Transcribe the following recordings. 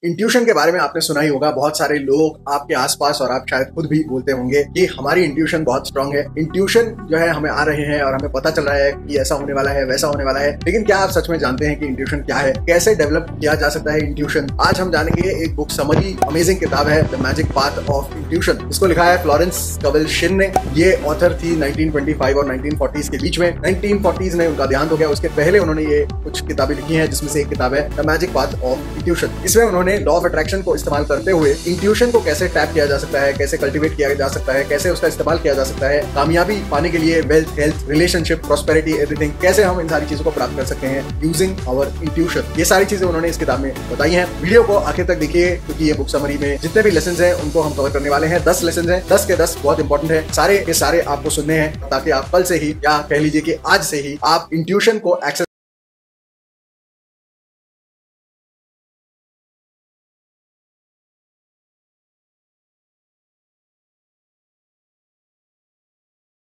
Intuition के बारे में आपने सुना ही होगा, बहुत सारे लोग आपके आसपास और आप शायद खुद भी बोलते होंगे कि हमारी इंट्यूशन बहुत स्ट्रांग है। इंट्यूशन जो है हमें आ रहे हैं और हमें पता चल रहा है कि ऐसा होने वाला है, वैसा होने वाला है। लेकिन क्या आप सच में जानते हैं कि इंट्यूशन क्या है, कैसे डेवलप किया जा सकता है इंट्यूशन? आज हम जानेंगे। एक बुक समरी अमेजिंग किताब है the magic path of intuition. इसको लिखा है फ्लोरेंस कवेल्शिन ने। ये ऑथर थी 1925 और 1940s के बीच में। 1940s में उनका देहांत हो गया, उसके पहले उन्होंने ये कुछ किताबें लिखी हैं, जिसमें से एक किताब है the magic path of intuition. इसमें उन्होंने लॉ ऑफ अट्रैक्शन को इस्तेमाल करते हुए इंट्यूशन को कैसे टैप किया जा सकता है, कैसे कल्टीवेट किया जा सकता है, कैसे उसका इस्तेमाल किया जा सकता है कामयाबी पाने के लिए, wealth, health, relationship, prosperity, everything, कैसे हम इन सारी चीजों को प्राप्त कर सकते हैं यूजिंग आवर इंट्यूशन। ये सारी चीजें उन्होंने इस किताब में बताई हैं। वीडियो को आखिर तक देखिए, क्योंकि ये बुक समरी में जितने भी लेसन हैं उनको हम कवर करने वाले हैं। 10 लेसन हैं, 10 के 10 बहुत इंपॉर्टेंट है। सारे के सारे आपको सुनने हैं ताकि आप कल से ही या कह लीजिए कि आज से ही आप इंट्यूशन को एक्सेस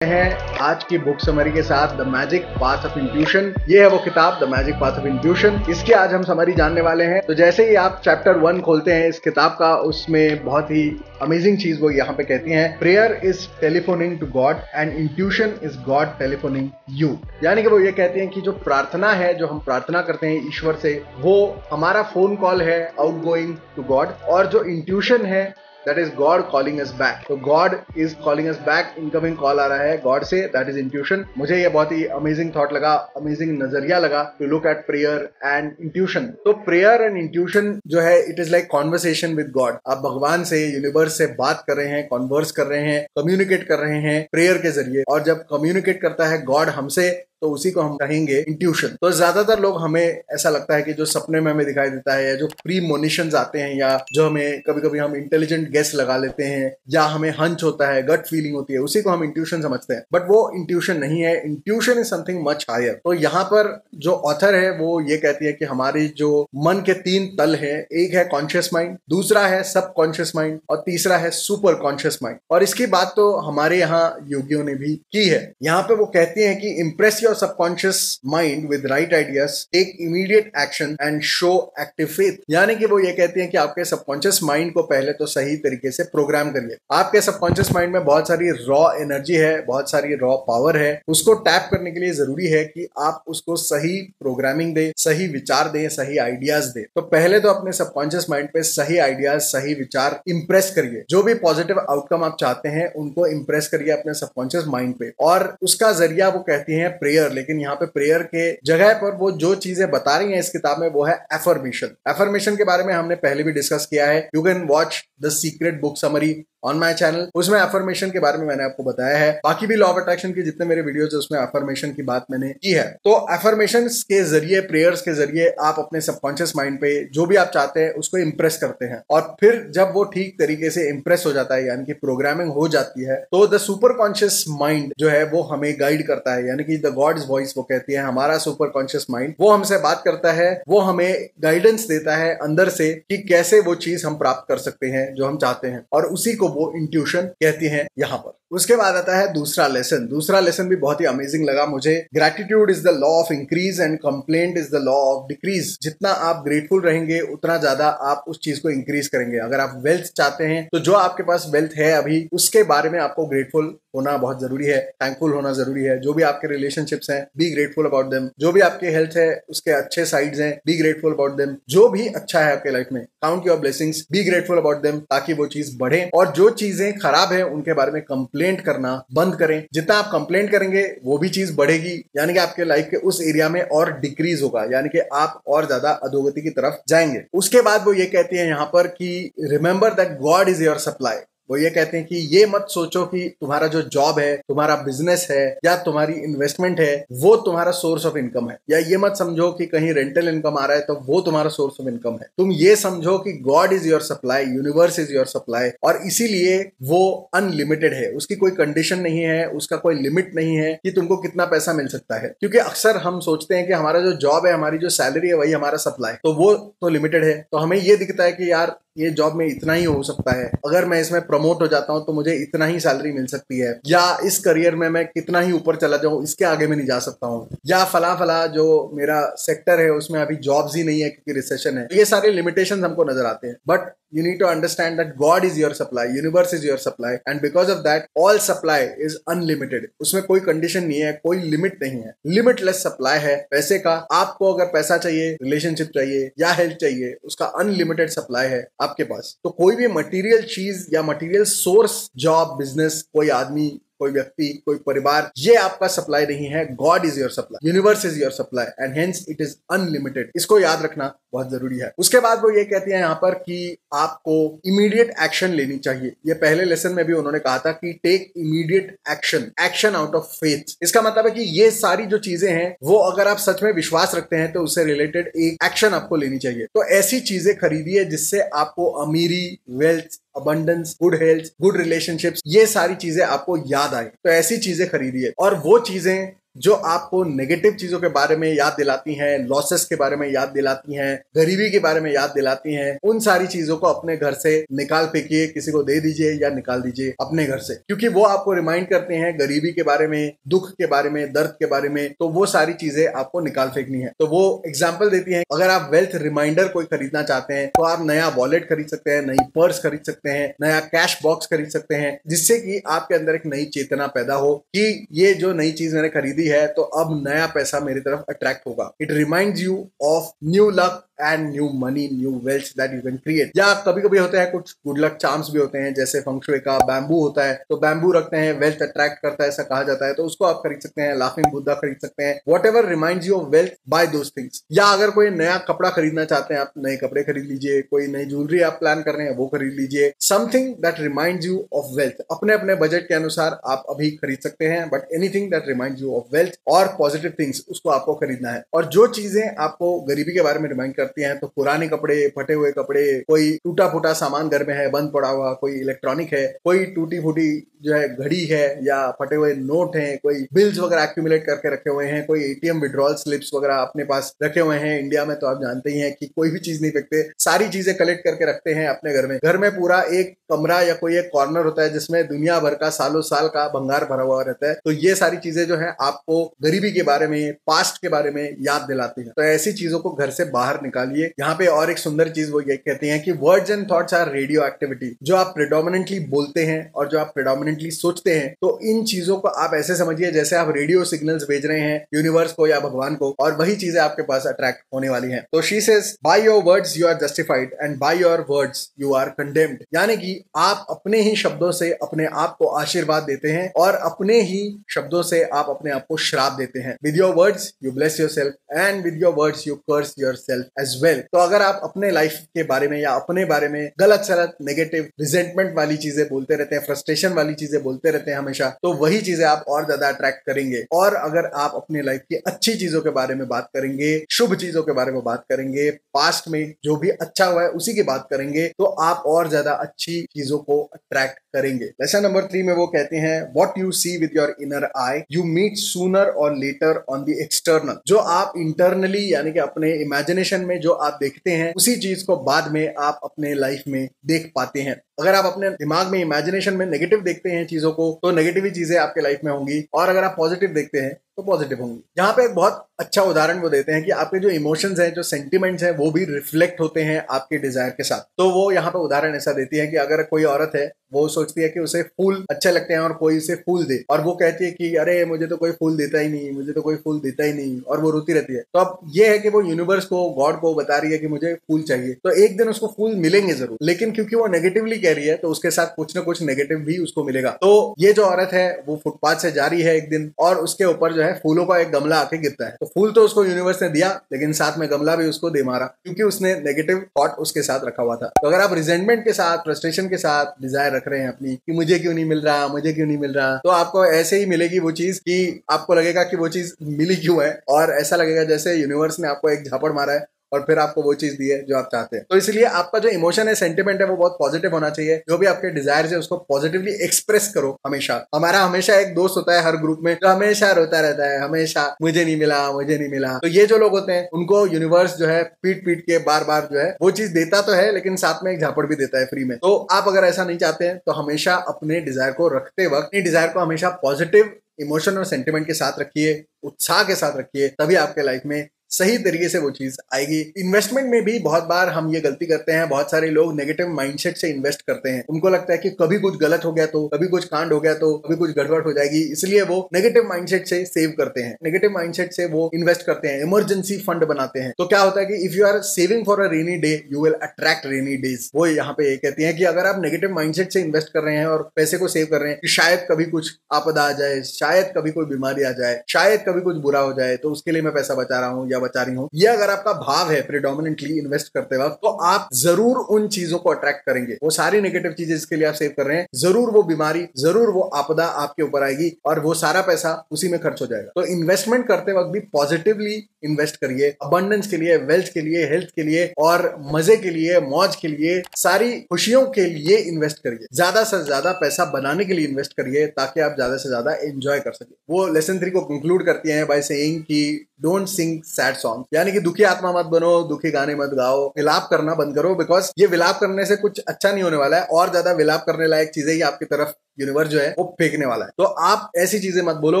हैं। आज की बुक समरी के साथ the magic path of intuition, ये है वो किताब the magic path of intuition. इसकी आज हम समरी जानने वाले हैं। तो जैसे ही आप चैप्टर 1 खोलते हैं इस किताब का, उसमें बहुत ही अमेजिंग चीज वो यहाँ पे कहती हैं, prayer is telephoning to God and intuition is God telephoning you. यानी कि वो ये कहती हैं कि जो प्रार्थना है, जो हम प्रार्थना करते हैं ईश्वर से, वो हमारा फोन कॉल है आउटगोइंग टू गॉड, और जो इंट्यूशन है that is God calling us back. तो God is calling us back, incoming call आ रहा है God से, that is intuition। मुझे ये बहुत ही अमेजिंग थॉट लगा, अमेजिंग नजरिया लगा to look at prayer and intuition. तो प्रेयर एंड इंट्यूशन जो है, it is like conversation with God. आप भगवान से, यूनिवर्स से बात कर रहे हैं, कॉन्वर्स कर रहे हैं, कम्युनिकेट कर रहे हैं प्रेयर के जरिए। और जब कम्युनिकेट करता है गॉड हमसे, तो उसी को हम कहेंगे इंट्यूशन। तो ज्यादातर लोग, हमें ऐसा लगता है कि जो सपने में हमें दिखाई देता है, या जो प्रीमोनिशंस आते हैं, या जो हमें कभी कभी हम इंटेलिजेंट गेस लगा लेते हैं, या हमें हंच होता है, गट फीलिंग होती है, उसी को हम इंट्यूशन समझते हैं। बट वो इंट्यूशन नहीं है। Intuition is something much higher. तो यहाँ पर जो ऑथर है वो ये कहती है कि हमारी जो मन के 3 तल है, एक है कॉन्शियस माइंड, दूसरा है सब कॉन्शियस माइंड, और तीसरा है सुपर कॉन्शियस माइंड। और इसकी बात तो हमारे यहाँ योगियों ने भी की है। यहाँ पे वो कहती है कि impress subconscious mind with right ideas, take immediate action and show active faith। यानी कि वो ये कहती हैं कि आपके सबकॉन्शियस माइंड को पहले तो सही तरीके से प्रोग्राम करिए। आपके सबकॉन्शियस माइंड में बहुत सारी रॉ एनर्जी है, बहुत सारी रॉ पावर है। उसको टैप करने के लिए जरूरी है कि आप उसको सही प्रोग्रामिंग दें, सही विचार दें, सही आइडियाज दें। तो पहले तो अपने सबकॉन्शियस माइंड पे सही आइडियाज, सही विचार इंप्रेस करिए। जो भी पॉजिटिव आउटकम आप चाहते हैं उनको इंप्रेस करिए अपने सबकॉन्शियस माइंड पे, और उसका जरिया वो कहती हैं प्रेयर। लेकिन यहाँ पे प्रेयर के जगह पर वो जो चीजें बता रही हैं इस किताब में, वो है एफर्मेशन। एफर्मेशन के बारे में हमने पहले भी डिस्कस किया है। You can watch the secret book summary on my channel. उसमें एफर्मेशन के बारे में मैंने आपको बताया है। बाकी भी लॉ ऑफ अट्रैक्शन के जितने मेरे वीडियोज है उसमें एफर्मेशन की बात मैंने की है। तो एफर्मेशन के जरिए, प्रेयर्स के जरिए आप अपने सबकॉन्शियस माइंड पे जो भी आप चाहते हैं उसको इंप्रेस करते हैं, और फिर जब वो ठीक तरीके से इंप्रेस हो जाता है, यानी कि प्रोग्रामिंग हो जाती है, तो द सुपर कॉन्शियस माइंड जो है वो हमें गाइड करता है। यानी कि द गॉड्स वॉइस वो कहती है, हमारा सुपर कॉन्शियस माइंड वो हमसे बात करता है, वो हमें गाइडेंस देता है अंदर से कि कैसे वो चीज हम प्राप्त कर सकते हैं जो हम चाहते हैं, और उसी को वो इंट्यूशन कहती हैं यहाँ पर। उसके बाद आता है दूसरा लेसन। दूसरा लेसन भी बहुत ही अमेजिंग लगा मुझे। Gratitude is the law of increase and complaint is the law of decrease. जितना आप ग्रेटफुल रहेंगे उतना ज्यादा आप उस चीज को इंक्रीज करेंगे। अगर आप वेल्थ चाहते हैं तो जो आपके पास वेल्थ है अभी, उसके बारे में आपको ग्रेटफुल होना बहुत जरूरी है, थैंकफुल होना जरूरी है। जो भी आपके रिलेशनशिप्स हैं, बी ग्रेटफुल अबाउट देम। जो भी आपके हेल्थ है उसके अच्छे साइड्स हैं, बी ग्रेटफुल अबाउट देम। जो भी अच्छा है आपके लाइफ में, count your blessings, be grateful about them, ताकि वो चीज बढ़े। और जो चीजें खराब है उनके बारे में कंप्लेंट करना बंद करें। जितना आप कंप्लेंट करेंगे वो भी चीज बढ़ेगी, यानी कि आपके लाइफ के उस एरिया में और डिक्रीज होगा, यानी कि आप और ज्यादा अधोगति की तरफ जाएंगे। उसके बाद वो ये कहती है यहाँ पर कि remember that God is your supply. वो ये कहते हैं कि ये मत सोचो कि तुम्हारा जो जॉब है, तुम्हारा बिजनेस है, या तुम्हारी इन्वेस्टमेंट है, वो तुम्हारा सोर्स ऑफ इनकम है। या ये मत समझो कि कहीं रेंटल इनकम आ रहा है तो वो तुम्हारा सोर्स ऑफ इनकम है। तुम ये समझो कि God is your supply, universe is your supply, और इसीलिए वो अनलिमिटेड है। उसकी कोई कंडीशन नहीं है, उसका कोई लिमिट नहीं है कि तुमको कितना पैसा मिल सकता है। क्योंकि अक्सर हम सोचते हैं कि हमारा जो जॉब है, हमारी जो सैलरी है, वही हमारा सप्लाई, तो वो तो लिमिटेड है। तो हमें ये दिखता है कि यार ये जॉब में इतना ही हो सकता है, अगर मैं इसमें प्रमोट हो जाता हूँ तो मुझे इतना ही सैलरी मिल सकती है, या इस करियर में मैं कितना ही ऊपर चला जाऊँ, इसके आगे मैं नहीं जा सकता हूँ, या फला फला जो मेरा सेक्टर है उसमें अभी जॉब्स ही नहीं है क्योंकि रिसेशन है। ये सारे लिमिटेशंस हमको नजर आते हैं, but you need to understand that God is your supply, universe is your supply, and because of that all supply is unlimited। उसमें कोई कंडीशन नहीं है, कोई लिमिट नहीं है, लिमिटलेस सप्लाई है पैसे का। आपको अगर पैसा चाहिए, रिलेशनशिप चाहिए या हेल्थ चाहिए, उसका अनलिमिटेड सप्लाई है आपके पास। तो कोई भी मटेरियल चीज या मटेरियल सोर्स, जॉब, बिजनेस, कोई आदमी, कोई व्यक्ति, कोई परिवार, ये आपका सप्लाई नहीं है। God is your supply, universe is your supply, and hence it is unlimited. इसको याद रखना बहुत जरूरी है। उसके बाद वो ये कहती है यहाँ पर कि आपको इमीडिएट एक्शन लेनी चाहिए। ये पहले लेसन में भी उन्होंने कहा था कि take immediate action, action out of faith. इसका मतलब है कि ये सारी जो चीजें हैं वो अगर आप सच में विश्वास रखते हैं तो उससे रिलेटेड एक एक्शन आपको लेनी चाहिए। तो ऐसी चीजें खरीदिए जिससे आपको अमीरी, wealth, abundance, good health, good relationships, ये सारी चीजें आपको याद आए। तो ऐसी चीजें खरीदिए। और वो चीजें जो आपको नेगेटिव चीजों के बारे में याद दिलाती हैं, लॉसेस के बारे में याद दिलाती हैं, गरीबी के बारे में याद दिलाती हैं, उन सारी चीजों को अपने घर से निकाल फेंकिए, किसी को दे दीजिए या निकाल दीजिए अपने घर से, क्योंकि वो आपको रिमाइंड करते हैं गरीबी के बारे में, दुख के बारे में, दर्द के बारे में। तो वो सारी चीजें आपको निकाल फेंकनी है। तो वो एग्जाम्पल देती है, अगर आप वेल्थ रिमाइंडर कोई खरीदना चाहते हैं तो आप नया वॉलेट खरीद सकते हैं, नई पर्स खरीद सकते हैं, नया कैश बॉक्स खरीद सकते हैं, जिससे कि आपके अंदर एक नई चेतना पैदा हो कि ये जो नई चीज मैंने खरीदी है तो अब नया पैसा मेरी तरफ अट्रैक्ट होगा। It reminds you of new luck and new money, new wealth that you can create. या कभी कभी होते हैं कुछ गुड लक चार्म्स भी होते हैं, जैसे फंग शुई का बैम्बू होता है, तो बैम्बू रखते हैं, वेल्थ अट्रैक्ट करता है ऐसा कहा जाता है, तो उसको आप खरीद सकते हैं। लाफिंग बुद्धा खरीद सकते हैं। Whatever reminds you of wealth, buy those things. या अगर कोई नया कपड़ा खरीदना चाहते हैं, आप नए कपड़े खरीद लीजिए। कोई नई ज्वेलरी आप प्लान कर रहे हैं, वो खरीद लीजिए। Something that reminds you of wealth, अपने अपने बजट के अनुसार आप अभी खरीद सकते हैं, but anything that reminds you of wealth और पॉजिटिव थिंग्स, उसको आपको खरीदना है। और जो चीजें आपको गरीबी के बारे में रिमाइंड करती हैं, तो पुराने कपड़े, फटे हुए कपड़े, कोई टूटा फूटा सामान घर में है, बंद पड़ा हुआ, कोई इलेक्ट्रॉनिक है, कोई टूटी फूटी जो है घड़ी है, या फटे हुए नोट हैं, कोई बिल्स वगैरह एक्यूमुलेट करके रखे हुए हैं, कोई एटीएम विड्रॉल स्लिप्स वगैरह अपने पास रखे हुए हैं। इंडिया में तो आप जानते ही हैं कि कोई भी चीज नहीं फेंकते, सारी चीजें कलेक्ट करके रखते हैं अपने घर में। घर में पूरा एक कमरा या कोई एक कॉर्नर होता है जिसमें दुनिया भर का, सालों साल का भंगार भरा हुआ रहता है। तो ये सारी चीजें जो है आपको गरीबी के बारे में, पास्ट के बारे में याद दिलाती है। तो ऐसी चीजों को घर से बाहर निकालिए। यहाँ पे और एक सुंदर चीज वो ये कहती हैं कि words and thoughts are radioactivity. जो आप प्रेडोमिनेंटली बोलते हैं और जो आप प्रेडोमिनेंटली सोचते हैं, तो इन चीजों को आप ऐसे समझिए जैसे आप रेडियो सिग्नल्स भेज रहे हैं यूनिवर्स को या भगवान को, और वही चीजें आपके पास अट्रैक्ट होने वाली हैं। तो she says, by your words you are justified and by your words you are condemned. यानी कि आप अपने ही शब्दों से अपने आप को आशीर्वाद देते हैं और अपने ही शब्दों से आप अपने आप को श्राप देते हैं। With your words you bless yourself and with your words you curse yourself as well. तो अगर आप अपने लाइफ के बारे में या अपने बारे में गलत सलत, नेगेटिव, रिजेंटमेंट वाली चीजें बोलते रहते हैं, फ्रस्ट्रेशन वाली चीजें बोलते रहते हैं हमेशा, तो वही चीजें आप और ज्यादा अट्रैक्ट करेंगे। और अगर आप अपनी लाइफ की अच्छी चीजों के बारे में बात करेंगे, शुभ चीजों के बारे में बात करेंगे, पास्ट में जो भी अच्छा हुआ है उसी की बात करेंगे, तो आप और ज्यादा अच्छी चीजों को अट्रैक्ट करेंगे। लेसन नंबर 3 में वो कहते हैं, what you see with your inner eye you meet sooner or later on the external. जो आप इंटरनली यानी कि अपने इमेजिनेशन में जो आप देखते हैं, उसी चीज को बाद में आप अपने लाइफ में देख पाते हैं। अगर आप अपने दिमाग में, इमेजिनेशन में नेगेटिव देखते हैं चीजों को, तो नेगेटिव ही चीजें आपके लाइफ में होंगी, और अगर आप पॉजिटिव देखते हैं तो पॉजिटिव होंगी। यहाँ पे एक बहुत अच्छा उदाहरण वो देते हैं कि आपके जो इमोशंस हैं, जो सेंटिमेंट्स हैं, वो भी रिफ्लेक्ट होते हैं आपके डिजायर के साथ। तो वो यहाँ पे उदाहरण ऐसा देती है कि अगर कोई औरत है, वो सोचती है कि उसे फूल अच्छे लगते हैं और कोई उसे फूल दे, और वो कहती है कि अरे मुझे तो कोई फूल देता ही नहीं, मुझे तो कोई फूल देता ही नहीं, और वो रोती रहती है। तो अब ये है कि वो यूनिवर्स को, गॉड को बता रही है कि मुझे फूल चाहिए, तो एक दिन उसको फूल मिलेंगे जरूर, लेकिन क्योंकि वो नेगेटिवली कह रही है तो उसके साथ कुछ ना कुछ नेगेटिव भी उसको मिलेगा। तो ये जो औरत है वो फुटपाथ से जा रही है एक दिन, और उसके ऊपर जो है फूलों का एक गमला आके गिरता है। तो फूल तो उसको यूनिवर्स ने दिया, लेकिन साथ में गमला भी उसको दे मारा, क्योंकि उसने नेगेटिव थॉट उसके साथ रखा हुआ था। तो अगर आप रिजेंटमेंट के साथ, फ्रस्ट्रेशन के साथ डिजायर रख रहे हैं अपनी कि मुझे क्यों नहीं मिल रहा, मुझे क्यों नहीं मिल रहा, तो आपको ऐसे ही मिलेगी वो चीज कि आपको लगेगा कि वो चीज मिली क्यों है, और ऐसा लगेगा जैसे यूनिवर्स ने आपको एक झापड़ मारा है और फिर आपको वो चीज दी है जो आप चाहते हैं। तो इसलिए आपका जो इमोशन है, सेंटिमेंट है, वो बहुत पॉजिटिव होना चाहिए। जो भी आपके डिजायर है उसको पॉजिटिवली एक्सप्रेस करो हमेशा। हमारा हमेशा एक दोस्त होता है हर ग्रुप में जो हमेशा रोता रहता है, हमेशा मुझे नहीं मिला, मुझे नहीं मिला। तो ये जो लोग होते हैं उनको यूनिवर्स जो है पीट पीट के बार बार जो है वो चीज देता तो है, लेकिन साथ में एक झापड़ भी देता है फ्री में। तो आप अगर ऐसा नहीं चाहते हैं तो हमेशा अपने डिजायर को रखते वक्त अपनी डिजायर को हमेशा पॉजिटिव इमोशन और सेंटिमेंट के साथ रखिए, उत्साह के साथ रखिए, तभी आपके लाइफ में सही तरीके से वो चीज आएगी। इन्वेस्टमेंट में भी बहुत बार हम ये गलती करते हैं, बहुत सारे लोग नेगेटिव माइंडसेट से इन्वेस्ट करते हैं। उनको लगता है कि कभी कुछ गलत हो गया तो, कभी कुछ कांड हो गया तो, कभी कुछ गड़बड़ हो जाएगी, इसलिए वो नेगेटिव माइंडसेट से सेव करते हैं, नेगेटिव माइंडसेट से वो इन्वेस्ट करते हैं, इमरजेंसी फंड बनाते हैं। तो क्या होता है कि if you are saving for a rainy day you will attract rainy days. वो यहाँ पे ये कहती है कि अगर आप नेगेटिव माइंडसेट से इन्वेस्ट कर रहे हैं और पैसे को सेव कर रहे हैं कि शायद कभी कुछ आपदा आ जाए, शायद कभी कोई बीमारी आ जाए, शायद कभी कुछ बुरा हो जाए, तो उसके लिए मैं पैसा बचा रहा हूँ या बचा रही हूँ, अगर आपका भाव है प्रेडोमिनेंटली इन्वेस्ट करते वक्त, तो आप जरूर उन चीजों को अट्रैक्ट करेंगे। वो सारी नेगेटिव चीजें जिसके लिए आप सेव कर रहे हैं, जरूर वो बीमारी, जरूर वो आपदा आपके ऊपर आएगी और वो सारा पैसा उसी में खर्च हो जाएगा। तो इन्वेस्टमेंट करते वक्त भी पॉजिटिवली इन्वेस्ट करिए, अबंडेंस के लिए, वेल्थ के लिए, हेल्थ के लिए और मजे के लिए, मौज के लिए, सारी खुशियों के लिए इन्वेस्ट करिए। ज्यादा से ज्यादा पैसा बनाने के लिए इन्वेस्ट करिए ताकि आप ज्यादा से ज्यादा एंजॉय कर सके। वो लेसन 3 को कंक्लूड करती है बाय सेइंग कि डोंट सिंग सैड सॉन्ग, यानी कि दुखी आत्मा मत बनो, दुखी गाने मत गाओ, विलाप करना बंद करो, बिकॉज ये विलाप करने से कुछ अच्छा नहीं होने वाला है, और ज्यादा विलाप करने लायक चीजें ही आपकी तरफ यूनिवर्स जो है वो फेंकने वाला है। तो आप ऐसी चीजें मत बोलो,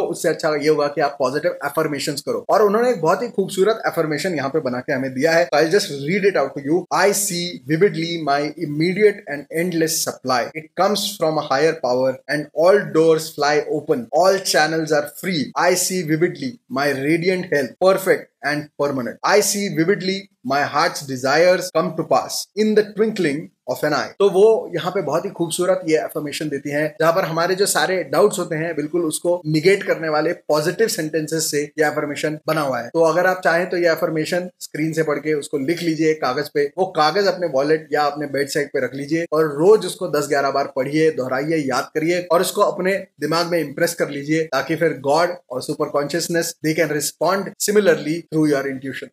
उससे अच्छा ये होगा कि आप पॉजिटिव अफर्मेशंस करो। और उन्होंने एक बहुत ही खूबसूरत अफर्मेशन यहाँ पे बना के हमें दिया है। I just read it out to you. I see vividly my immediate and endless supply, it comes from a higher power and all doors fly open, all channels are free. I see vividly my radiant health, perfect and permanent. I see vividly my heart's desires come to pass in the twinkling of an eye. तो वो यहाँ पे बहुत ही खूबसूरत ये affirmation देती हैं, जहां पर हमारे जो सारे डाउट्स होते हैं बिल्कुल उसको निगेट करने वाले पॉजिटिव सेंटेंसेस से ये अफर्मेशन बना हुआ है। तो अगर आप चाहें तो ये अफर्मेशन स्क्रीन से पढ़ के उसको लिख लीजिए कागज पे, वो कागज अपने वॉलेट या अपने बेड साइड पे रख लीजिए और रोज उसको 10-11 बार पढ़िए, दोहराइए, याद करिए और उसको अपने दिमाग में इंप्रेस कर लीजिए, ताकि फिर गॉड और super consciousness they can respond similarly through your intuition.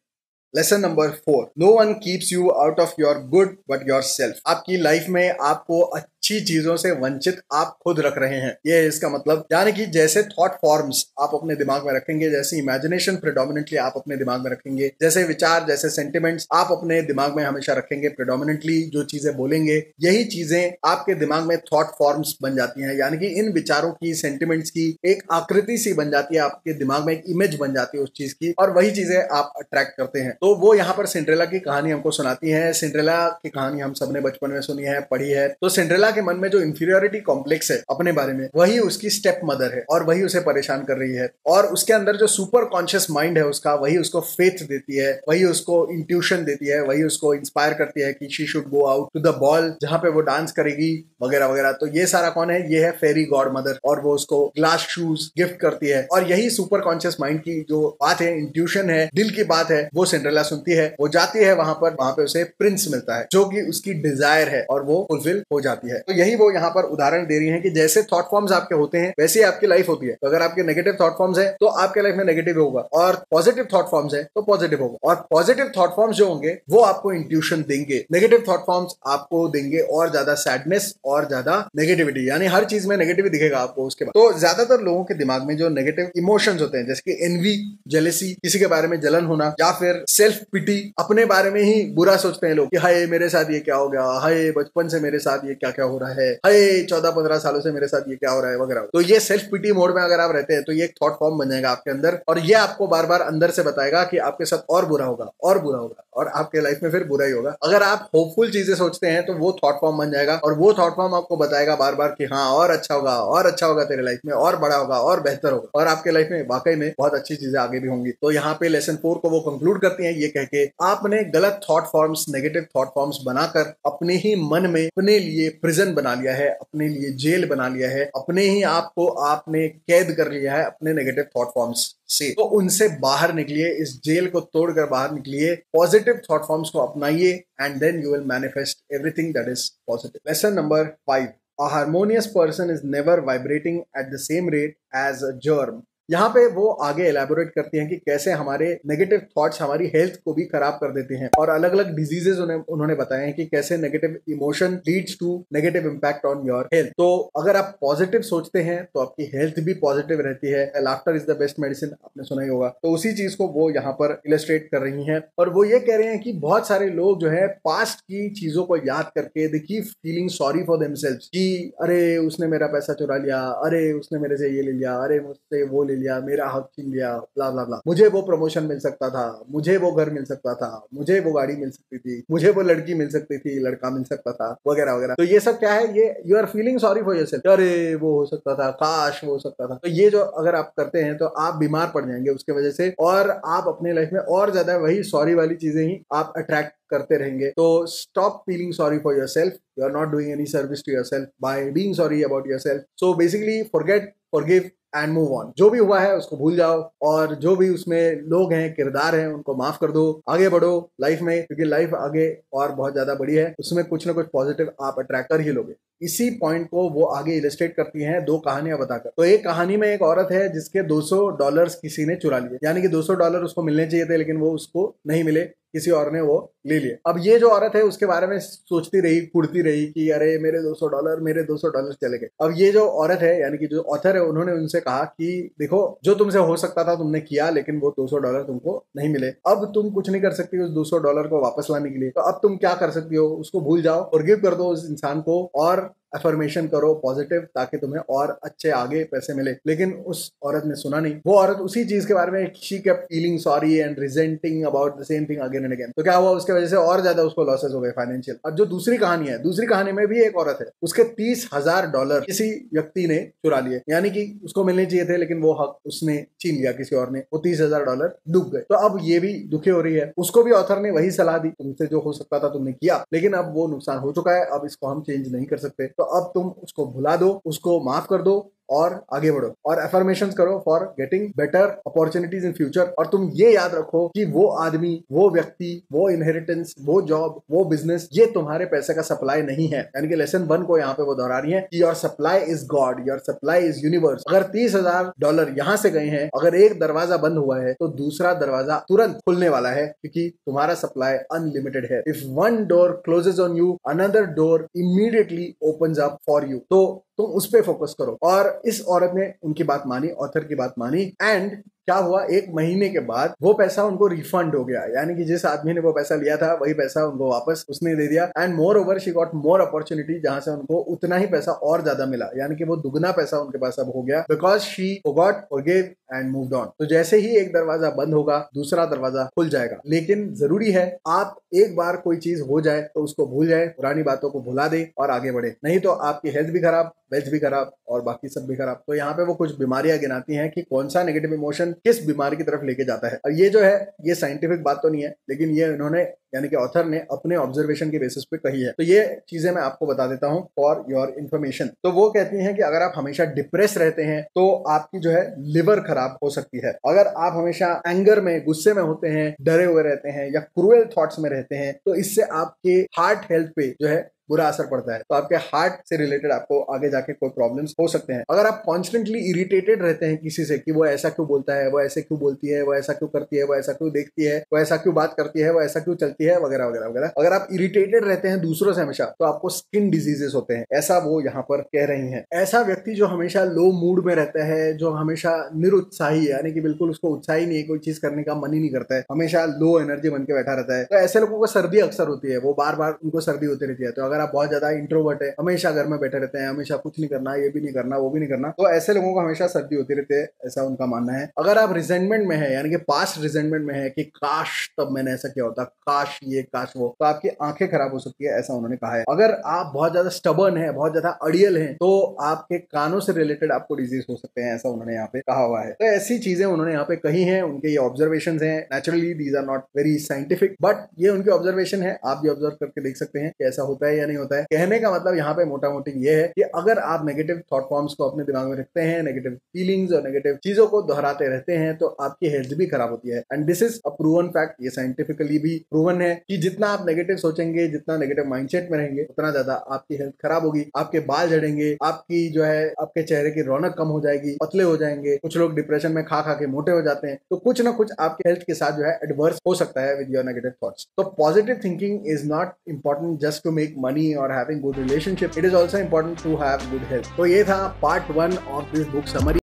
Lesson number 4, no one keeps you out of your good but yourself. आपकी लाइफ में आपको अच्छी चीजों से वंचित आप खुद रख रहे हैं, ये है इसका मतलब। यानी कि जैसे थॉट फॉर्म्स आप अपने दिमाग में रखेंगे, जैसे इमेजिनेशन प्रेडोमिनेंटली आप अपने दिमाग में रखेंगे, जैसे विचार, जैसे सेंटिमेंट्स आप अपने दिमाग में हमेशा रखेंगे प्रेडोमिनेंटली, जो चीजें बोलेंगे यही चीजें आपके दिमाग में थॉट फॉर्म्स बन जाती हैं। यानी कि इन विचारों की, सेंटिमेंट्स की एक आकृति सी बन जाती है, आपके दिमाग में एक इमेज बन जाती है उस चीज की, और वही चीजें आप अट्रैक्ट करते हैं। तो वो यहाँ पर सिंड्रेला की कहानी हमको सुनाती है। सिंड्रेला की कहानी हम सबने बचपन में सुनी है, पढ़ी है। तो सिंड्रेला के मन में जो इंफीरियोरिटी कॉम्प्लेक्स है अपने बारे में, वही उसकी स्टेप मदर है और वही उसे परेशान कर रही है। और उसके अंदर जो सुपर कॉन्शियस माइंड है उसका, वही उसको फेथ देती है, वही उसको इंट्यूशन देती है, वही उसको इंस्पायर करती है कि she should go out to the ball, जहां पे वो डांस करेगी वगैरह वगैरह। तो ये सारा कौन है? ये है फेरी गॉड मदर, और वो उसको ग्लास शूज गिफ्ट करती है। और यही सुपर कॉन्शियस माइंड की जो बात है, इंट्यूशन है, दिल की बात है, वो सिंड्रेला सुनती है। वो जाती है वहां पे उसे प्रिंस मिलता है जो कि उसकी डिजायर है और वो फुलफिल हो जाती है। तो यही वो यहाँ पर उदाहरण दे रही है कि जैसे थॉट फॉर्म्स आपके होते हैं वैसे ही आपकी लाइफ होती है। तो अगर आपके नेगेटिव थॉट फॉर्म्स है तो आपके लाइफ में नेगेटिव होगा, और पॉजिटिव थॉट फॉर्म्स है तो पॉजिटिव होगा। और पॉजिटिव थॉट फॉर्म्स जो होंगे वो आपको इंट्यूशन देंगे, नेगेटिव थॉट फॉर्म्स आपको देंगे और ज्यादा सैडनेस और ज्यादा नेगेटिविटी, यानी हर चीज में नेगेटिव दिखेगा आपको उसके बाद। तो ज्यादातर लोगों के दिमाग में जो नेगेटिव इमोशंस होते हैं, जैसे कि एनवी, जेलेसी, किसी के बारे में जलन होना, या फिर सेल्फ पिटी, अपने बारे में ही बुरा सोचते हैं लोग कि हाय मेरे साथ ये क्या हो गया, हाय बचपन से मेरे साथ ये क्या क्या हो रहा है, हाय 14-15 सालों से मेरे साथ ये क्या हो रहा है वगैरह। तो ये सेल्फ पिटी मोड में अगर आप रहते हैं तो ये एक थॉट फॉर्म बन जाएगा आपके अंदर, और ये आपको बार बार अंदर से बताएगा कि आपके साथ और बुरा होगा और बुरा होगा, और आपके लाइफ में फिर बुरा ही होगा। अगर आप होपफुल चीजें सोचते हैं तो वो थॉट फॉर्म बन जाएगा, और वो थॉट फॉर्म आपको बताएगा बार बार कि हाँ और अच्छा होगा, और अच्छा होगा तेरे लाइफ में, और बड़ा होगा, और बेहतर होगा, और आपके लाइफ में वाकई में बहुत अच्छी चीजें आगे भी होंगी। तो यहाँ पे लेसन 4 को वो कंक्लूड करती हैं ये कह के, आपने गलत thought forms, negative thought forms बनाकर अपने ही मन में अपने लिए प्रिजन बना लिया है, अपने लिए जेल बना लिया है, अपने ही आपको आपने कैद कर लिया है अपने नेगेटिव थॉट फॉर्म्स से। तो उनसे बाहर निकलिए, इस जेल को तोड़कर बाहर निकलिए, पॉजिटिव थॉट फॉर्म्स को अपनाइए, and then you will manifest everything that is positive. Lesson number 5, a harmonious person is never vibrating at the same rate as a germ यहाँ पे वो आगे एलैबोरेट करती हैं कि कैसे हमारे नेगेटिव थॉट्स हमारी हेल्थ को भी खराब कर देते हैं, और अलग अलग डिजीजेस उन्होंने बताए हैं कि कैसे negative emotion leads to negative impact on your health. तो अगर आप पॉजिटिव सोचते हैं तो आपकी हेल्थ भी पॉजिटिव रहती है। Laughter is the best medicine, आपने सुना ही होगा। तो उसी चीज को वो यहाँ पर इलस्ट्रेट कर रही हैं, और वो ये कह रहे हैं कि बहुत सारे लोग जो है पास्ट की चीजों को याद करके they keep feeling sorry for themselves कि अरे उसने मेरा पैसा चुरा लिया, अरे उसने मेरे से ये ले लिया, अरे मुझसे वो ले लिया, मेरा हक छीन लिया, ब्ला ब्ला ब्ला, मुझे वो प्रमोशन मिल सकता था, मुझे वो घर मिल सकता था, मुझे वो गाड़ी मिल सकती थी, मुझे वो लड़की मिल सकती थी, लड़का मिल सकता था, वगैरह वगैरह। तो ये सब क्या है, ये you are feeling sorry for yourself, अरे वो हो सकता था, काश वो हो सकता था। तो ये जो अगर आप करते हैं तो आप बीमार पड़ जाएंगे उसके वजह से, और आप अपने लाइफ में और ज्यादा वही सॉरी वाली चीजें ही आप अट्रैक्ट करते रहेंगे। तो stop feeling sorry for yourself, you are not doing any service to yourself by being sorry about yourself. So basically forget, forgive and move on. जो भी हुआ है उसको भूल जाओ, और जो भी उसमें लोग हैं, किरदार हैं, उनको माफ कर दो, आगे बढ़ो लाइफ में, क्योंकि लाइफ आगे और बहुत ज्यादा बड़ी है, उसमें कुछ ना कुछ पॉजिटिव आप अट्रैक्ट कर ही लोगे। इसी पॉइंट को वो आगे इलस्ट्रेट करती हैं दो कहानियां बताकर। तो एक कहानी में एक औरत है जिसके $200 किसी ने चुरा लिए, यानी कि $200 उसको मिलने चाहिए थे, लेकिन वो उसको नहीं मिले, किसी और ने वो ले लिए। अब ये जो औरत है उसके बारे में सोचती रही, कुड़ती रही कि अरे मेरे $200 चले गए। अब ये जो औरत है, यानी कि जो ऑथर है, उन्होंने उनसे कहा कि देखो, जो तुमसे हो सकता था तुमने किया, लेकिन वो $200 तुमको नहीं मिले। अब तुम कुछ नहीं कर सकती उस $200 को वापस लाने के लिए। तो अब तुम क्या कर सकती हो, उसको भूल जाओ, फॉरगिव कर दो उस इंसान को, और अफर्मेशन करो पॉजिटिव, ताकि तुम्हें और अच्छे आगे पैसे मिले। लेकिन उस औरत ने सुना नहीं। वो औरत उसी चीज के बारे में, she kept feeling sorry and resenting about the same thing again and again. तो क्या हुआ, उसके वजह से और ज्यादा उसको लॉसेस हो गए फाइनेंशियल। अब जो दूसरी कहानी है, दूसरी कहानी में भी एक औरत है, उसके $30,000 किसी व्यक्ति ने चुरा लिए, यानी कि उसको मिलने चाहिए थे, लेकिन वो हक उसने छीन लिया किसी और ने, वो $30,000 डूब गए। तो अब ये भी दुखी हो रही है। उसको भी ऑथर ने वही सलाह दी, तुमसे जो हो सकता था तुमने किया, लेकिन अब वो नुकसान हो चुका है, अब इसको हम चेंज नहीं कर सकते। तो अब तुम उसको भुला दो, उसको माफ कर दो, और आगे बढ़ो, और अफर्मेशंस करो for getting better opportunities in future. और तुम ये याद रखो कि वो आदमी, वो व्यक्ति, वो इनहेरिटेंस, वो जॉब, वो बिजनेस, ये तुम्हारे पैसे का सप्लाई नहीं है। यानी कि लेसन 1 को यहाँ पे वो दोहरा रही है कि your supply is God, your supply is universe. अगर $30,000 यहाँ से गए हैं, अगर एक दरवाजा बंद हुआ है तो दूसरा दरवाजा तुरंत खुलने वाला है, क्योंकि तुम्हारा सप्लाई अनलिमिटेड है। If one door closes on you, another door immediately opens up for you. तो तुम उस पे फोकस करो। और इस औरत ने उनकी बात मानी, ऑथर की बात मानी, एंड क्या हुआ, 1 महीने के बाद वो पैसा उनको रिफंड हो गया। यानी कि जिस आदमी ने वो पैसा लिया था, वही पैसा उनको वापस उसने दे दिया। And more over she got more opportunity, जहां से उनको उतना ही पैसा और ज्यादा मिला, यानी कि वो दुगना पैसा उनके पास अब हो गया, because she forgot, forgive and moved on. तो जैसे ही एक दरवाजा बंद होगा, दूसरा दरवाजा खुल जाएगा। लेकिन जरूरी है आप एक बार कोई चीज हो जाए तो उसको भूल जाए, पुरानी बातों को भुला दे और आगे बढ़े, नहीं तो आपकी हेल्थ भी खराब, वेल्थ भी खराब, और बाकी सब भी खराब। तो यहाँ पे वो कुछ बीमारियां गिनाती हैं कि कौन सा नेगेटिव इमोशन किस बीमारी की तरफ लेके जाता है। और ये जो है, ये साइंटिफिक बात तो नहीं है, लेकिन ये इन्होंने, यानी कि ऑथर ने अपने ऑब्जर्वेशन के बेसिस पे कही है। तो ये चीजें मैं आपको बता देता हूं फॉर योर इन्फॉर्मेशन। तो वो कहती हैं कि अगर आप हमेशा डिप्रेस रहते हैं तो आपकी जो है लिवर खराब हो सकती है। अगर आप हमेशा एंगर में, गुस्से में होते हैं, डरे हुए रहते हैं, या क्रूएल थॉट्स में रहते हैं, तो इससे आपके हार्ट हेल्थ पे जो है बुरा असर पड़ता है। तो आपके हार्ट से रिलेटेड आपको आगे जाके कोई प्रॉब्लम्स हो सकते हैं। अगर आप कॉन्स्टेंटली इरिटेटेड रहते हैं किसी से कि वो ऐसा क्यों बोलता है, वो ऐसे क्यों बोलती है, वो ऐसा क्यों करती है, वो ऐसा क्यों देखती है, वो ऐसा क्यों बात करती है, वो ऐसा क्यों चलती है, वगैरह वगैरह वगैरह, अगर आप इरिटेटेड रहते हैं दूसरों से हमेशा, तो आपको स्किन डिजीजेस होते हैं, ऐसा वो यहाँ पर कह रही हैं। ऐसा व्यक्ति जो हमेशा लो मूड में रहता है, जो हमेशा निरुत्साही है, यानी कि बिल्कुल उसको उत्साह ही नहीं है, कोई चीज करने का मन ही नहीं करता है, हमेशा लो एनर्जी बन के बैठा रहता है, तो ऐसे लोगों को सर्दी अक्सर होती है, वो बार बार उनको सर्दी होती रहती है। तो अगर आप बहुत ज्यादा इंट्रोवर्ट है, हमेशा घर में बैठे रहते हैं, हमेशा कुछ नहीं करना, ये भी नहीं करना, वो भी नहीं करना, तो ऐसे लोगों को हमेशा सर्दी होती रहती है, ऐसा उनका मानना है। अगर आप रिजेंटमेंट में है, यानी कि पास्ट रिजेंटमेंट में है कि काश तब मैंने ऐसा किया होता, काश ये काश वो, तो आपकी आंखें खराब हो सकती है, ऐसा उन्होंने कहा है। अगर आप बहुत ज्यादा स्टबर्न है, बहुत ज्यादा अड़ियल है, तो आपके कानों से रिलेटेड आपको डिजीज हो सकते हैं, ऐसा उन्होंने यहाँ पे कहा हुआ है। तो ऐसी चीजें उन्होंने यहाँ पे कही हैं, उनके ये ऑब्जर्वेशंस हैं। Naturally these are not very scientific, but ये उनके ऑब्जर्वेशन है, आप भी ऑब्जर्व करके देख सकते हैं कि ऐसा होता है या बढ़िया नहीं होता है। कहने का मतलब यहाँ पे मोटा मोटी ये है कि अगर आप नेगेटिव थॉट फॉर्म्स को अपने दिमाग में रखते हैं, नेगेटिव फीलिंग्स और नेगेटिव चीजों को दोहराते रहते हैं, तो आपकी हेल्थ भी खराब होती है। And this is a proven fact, ये साइंटिफिकली भी प्रूवन है कि जितना आप नेगेटिव सोचेंगे, जितना नेगेटिव माइंडसेट में रहेंगे, उतना ज्यादा आपकी हेल्थ खराब होगी, आपके बाल झड़ेंगे, आपकी जो है आपके चेहरे की रौनक कम हो जाएगी, पतले हो जाएंगे, कुछ लोग डिप्रेशन में खा खा के मोटे हो जाते हैं। तो कुछ ना कुछ आपके हेल्थ के साथ जो है एडवर्स हो सकता है विद योर नेगेटिव थॉट्स। तो positive thinking is not important just to make money और having good relationship, it is also important to have good health. तो ये था part 1 of this book summary.